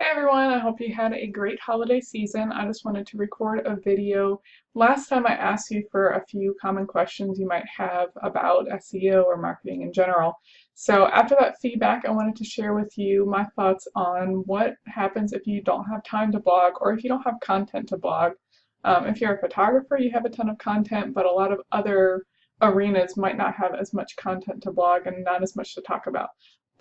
Hey everyone, I hope you had a great holiday season. I just wanted to record a video. Last time I asked you for a few common questions you might have about SEO or marketing in general. So after that feedback, I wanted to share with you my thoughts on what happens if you don't have time to blog or if you don't have content to blog. If you're a photographer, you have a ton of content, but a lot of other arenas might not have as much content to blog and not as much to talk about.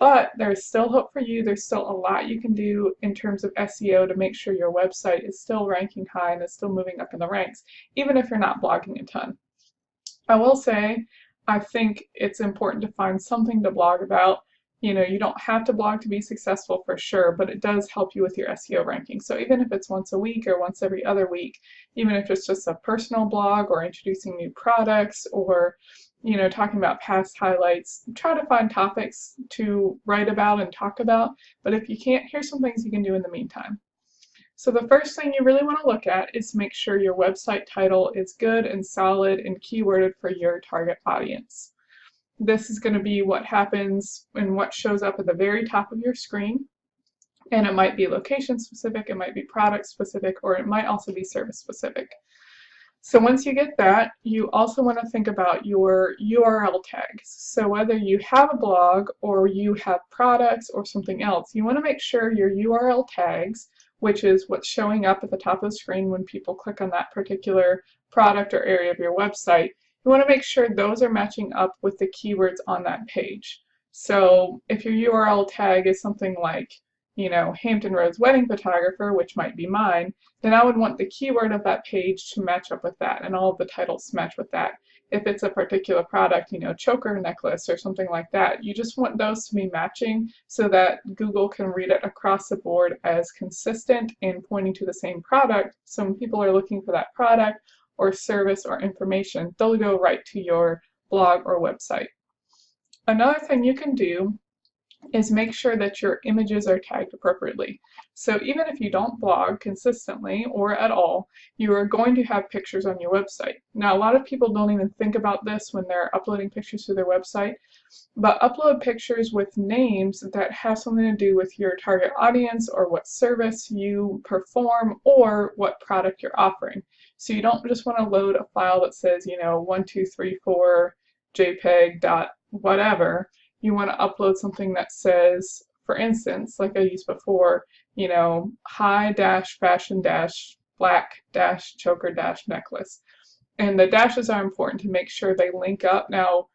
But there's still hope for you. There's still a lot you can do in terms of SEO to make sure your website is still ranking high and is still moving up in the ranks, even if you're not blogging a ton. I will say, I think it's important to find something to blog about. You don't have to blog to be successful for sure, but it does help you with your SEO ranking. So even if it's once a week or once every other week, even if it's just a personal blog or introducing new products or talking about past highlights, try to find topics to write about and talk about. But if you can't, here's some things you can do in the meantime. So the first thing you really want to look at is make sure your website title is good and solid and keyworded for your target audience. This is going to be what happens and what shows up at the very top of your screen. And it might be location specific, it might be product specific, or it might also be service specific. So once you get that, you also want to think about your URL tags. So whether you have a blog or you have products or something else, you want to make sure your URL tags, which is what's showing up at the top of the screen when people click on that particular product or area of your website, you want to make sure those are matching up with the keywords on that page. So if your URL tag is something like, Hampton Roads wedding photographer, which might be mine, then I would want the keyword of that page to match up with that and all of the titles to match with that. If it's a particular product, choker necklace or something like that, you just want those to be matching so that Google can read it across the board as consistent and pointing to the same product. So when people are looking for that product or service or information, they'll go right to your blog or website. Another thing you can do is make sure that your images are tagged appropriately. So even if you don't blog consistently or at all, you are going to have pictures on your website. Now, a lot of people don't even think about this when they're uploading pictures to their website, but upload pictures with names that have something to do with your target audience or what service you perform or what product you're offering. So you don't just want to load a file that says, 1234 JPEG dot whatever. You want to upload something that says, for instance, like I used before, high-fashion-black-choker-necklace. And the dashes are important to make sure they link up. Now,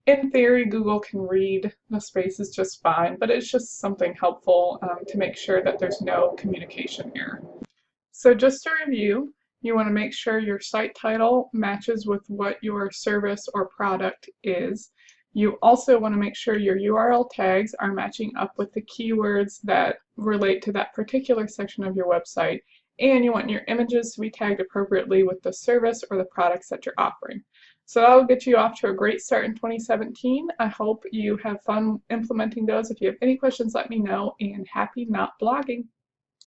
in theory, Google can read the spaces just fine, but it's just something helpful to make sure that there's no communication error. So just to review, you want to make sure your site title matches with what your service or product is. You also want to make sure your URL tags are matching up with the keywords that relate to that particular section of your website, and you want your images to be tagged appropriately with the service or the products that you're offering. So that will get you off to a great start in 2017. I hope you have fun implementing those. If you have any questions, let me know, and happy not blogging.